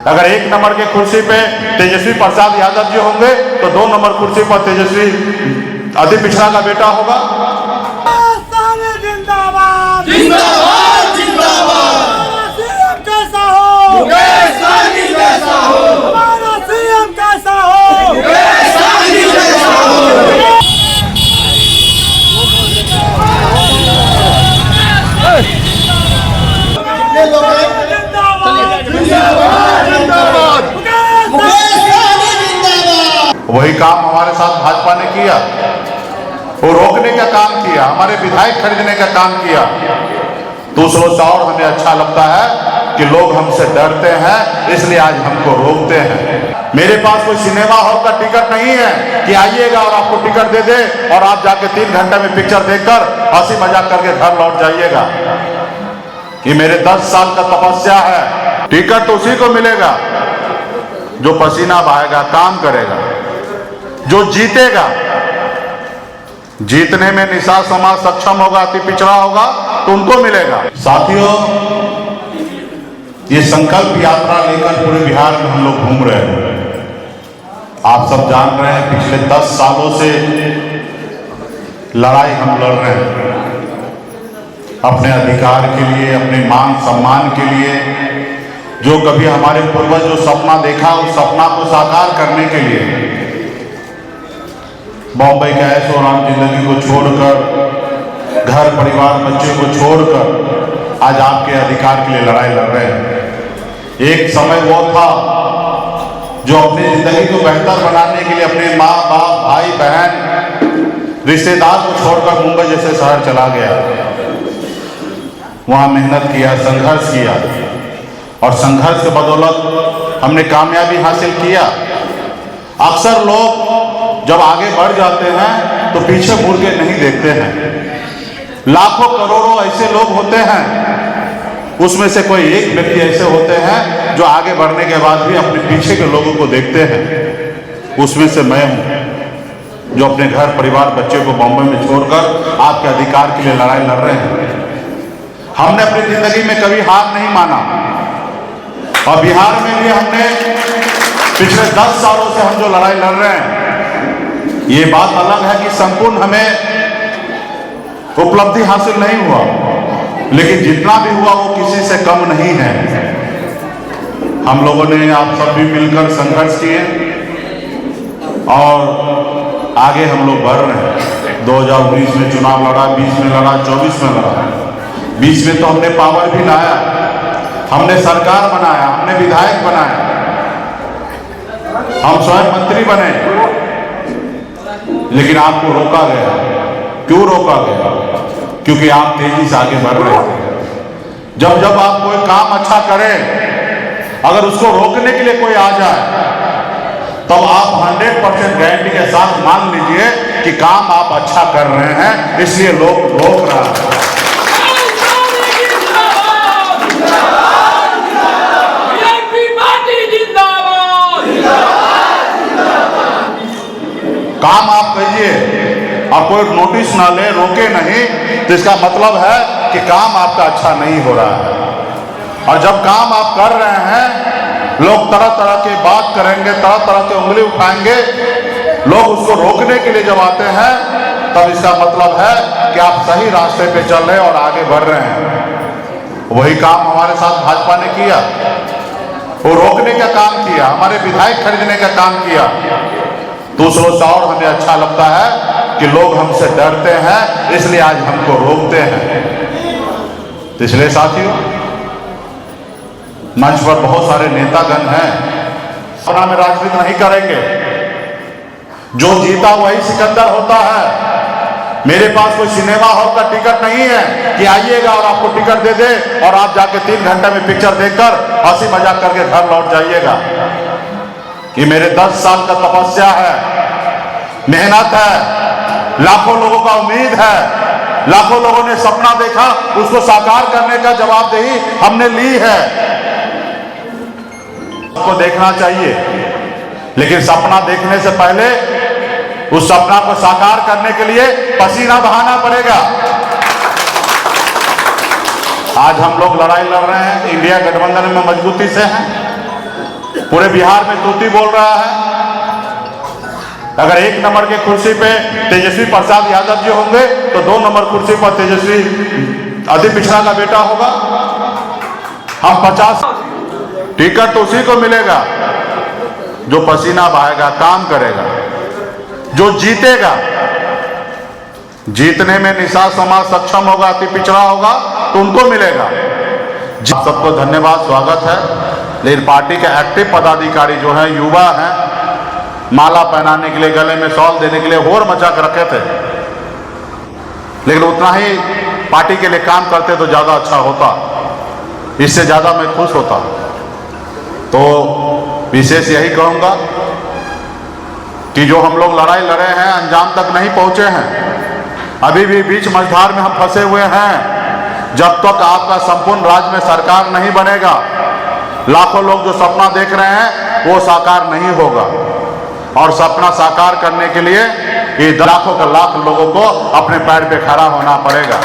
अगर 1 नंबर के कुर्सी पे तेजस्वी प्रसाद यादव जी होंगे तो 2 नंबर कुर्सी पर तेजस्वी अति पिछड़ा का बेटा होगा। जिंदाबाद जिंदाबाद जिंदाबाद। सीएम कैसा हो? मुकेश सहनी जैसा हो। हमारा सीएम कैसा हो? मुकेश सहनी जैसा हो। वही काम हमारे साथ भाजपा ने किया, वो रोकने का काम किया, हमारे विधायक खरीदने का काम किया। दूसरों से और हमें अच्छा लगता है कि लोग हमसे डरते हैं, इसलिए आज हमको रोकते हैं। मेरे पास कोई सिनेमा हॉल का टिकट नहीं है कि आइएगा और आपको टिकट दे दे और आप जाके 3 घंटे में पिक्चर देखकर हंसी मजाक करके घर लौट जाइएगा। ये मेरे 10 साल का तपस्या है। टिकट तो उसी को मिलेगा जो पसीना बहाएगा, काम करेगा, जो जीतेगा। जीतने में निषाद समाज सक्षम होगा, अति पिछड़ा होगा तो उनको मिलेगा। साथियों, ये संकल्प यात्रा लेकर पूरे बिहार में हम लोग घूम रहे हैं। आप सब जान रहे हैं पिछले 10 सालों से लड़ाई हम लड़ रहे हैं अपने अधिकार के लिए, अपने मान सम्मान के लिए। जो कभी हमारे पूर्वज जो सपना देखा उस सपना को साकार करने के लिए बॉम्बे के ऐशो आराम जिंदगी को छोड़कर, घर परिवार बच्चे को छोड़कर आज आपके अधिकार के लिए लड़ाई लड़ रहे हैं। एक समय वो था जो अपनी जिंदगी को बेहतर बनाने के लिए अपने माँ बाप भाई बहन रिश्तेदार को छोड़कर मुंबई जैसे शहर चला गया, वहां मेहनत किया, संघर्ष किया और संघर्ष के बदौलत हमने कामयाबी हासिल किया। अक्सर लोग जब आगे बढ़ जाते हैं तो पीछे मुड़ के नहीं देखते हैं। लाखों करोड़ों ऐसे लोग होते हैं, उसमें से कोई एक व्यक्ति ऐसे होते हैं जो आगे बढ़ने के बाद भी अपने पीछे के लोगों को देखते हैं। उसमें से मैं हूं जो अपने घर परिवार बच्चे को बॉम्बे में छोड़कर आपके अधिकार के लिए लड़ाई लड़ रहे हैं। हमने अपनी जिंदगी में कभी हार नहीं माना और बिहार में भी हमने पिछले 10 सालों से हम जो लड़ाई लड़ रहे हैं, ये बात अलग है कि संपूर्ण हमें उपलब्धि हासिल नहीं हुआ, लेकिन जितना भी हुआ वो किसी से कम नहीं है। हम लोगों ने आप सब भी मिलकर संघर्ष किए और आगे हम लोग बढ़ रहे हैं। 2019 में चुनाव लड़ा, 20 में लड़ा, 24 में लड़ा। 20 में तो हमने पावर भी लाया, हमने सरकार बनाया, हमने विधायक बनाया, हम स्वयं मंत्री बने, लेकिन आपको रोका गया। क्यों रोका गया? क्योंकि आप तेजी से आगे बढ़ रहे थे। जब जब आप कोई काम अच्छा करें, अगर उसको रोकने के लिए कोई आ जाए तब आप 100% गारंटी के साथ मान लीजिए कि काम आप अच्छा कर रहे हैं, इसलिए लोग रोक रहा है। काम आप कहिए और कोई नोटिस ना ले, रोके नहीं, तो इसका मतलब है कि काम आपका अच्छा नहीं हो रहा है। और जब काम आप कर रहे हैं, लोग तरह तरह की बात करेंगे, तरह तरह की उंगली उठाएंगे। लोग उसको रोकने के लिए जब आते हैं तब इसका मतलब है कि आप सही रास्ते पे चल रहे हैं और आगे बढ़ रहे हैं। वही काम हमारे साथ भाजपा ने किया, वो रोकने का काम किया, हमारे विधायक खरीदने का काम किया। दूसरों से और हमें अच्छा लगता है कि लोग हमसे डरते हैं, इसलिए आज हमको रोकते हैं। इसलिए साथियों, मंच पर बहुत सारे नेतागण हैं, अपना में राजनीति नहीं करेंगे। जो जीता वही सिकंदर होता है। मेरे पास कोई सिनेमा हॉल का टिकट नहीं है कि आइएगा और आपको टिकट दे दे और आप जाके 3 घंटे में पिक्चर देखकर हंसी मजाक करके घर लौट जाइएगा। ये मेरे 10 साल का तपस्या है, मेहनत है, लाखों लोगों का उम्मीद है, लाखों लोगों ने सपना देखा, उसको साकार करने का जवाबदेही हमने ली है। आपको देखना चाहिए, लेकिन सपना देखने से पहले उस सपना को साकार करने के लिए पसीना बहाना पड़ेगा। आज हम लोग लड़ाई लड़ रहे हैं, इंडिया गठबंधन में मजबूती से हैं। पूरे बिहार में तूती बोल रहा है। अगर 1 नंबर के कुर्सी पे तेजस्वी प्रसाद यादव जी होंगे तो 2 नंबर कुर्सी पर तेजस्वी अति पिछड़ा का बेटा होगा। हम 50 टिकट तो उसी को मिलेगा जो पसीना बहाएगा, काम करेगा, जो जीतेगा। जीतने में निषाद समाज सक्षम होगा, अति पिछड़ा होगा तो उनको मिलेगा। सबको धन्यवाद, स्वागत है। लेकिन पार्टी के एक्टिव पदाधिकारी जो हैं, युवा हैं, माला पहनाने के लिए, गले में शॉल देने के लिए होर मचा कर रखे थे, लेकिन उतना ही पार्टी के लिए काम करते तो ज्यादा अच्छा होता। इससे ज्यादा मैं खुश होता। तो विशेष यही कहूंगा कि जो हम लोग लड़ाई लड़े हैं, अंजाम तक नहीं पहुंचे हैं, अभी भी बीच मझधार में हम फंसे हुए हैं। जब तक आपका संपूर्ण राज्य में सरकार नहीं बनेगा, लाखों लोग जो सपना देख रहे हैं वो साकार नहीं होगा। और सपना साकार करने के लिए ये लाखों का लाख लोगों को अपने पैर पे खड़ा होना पड़ेगा।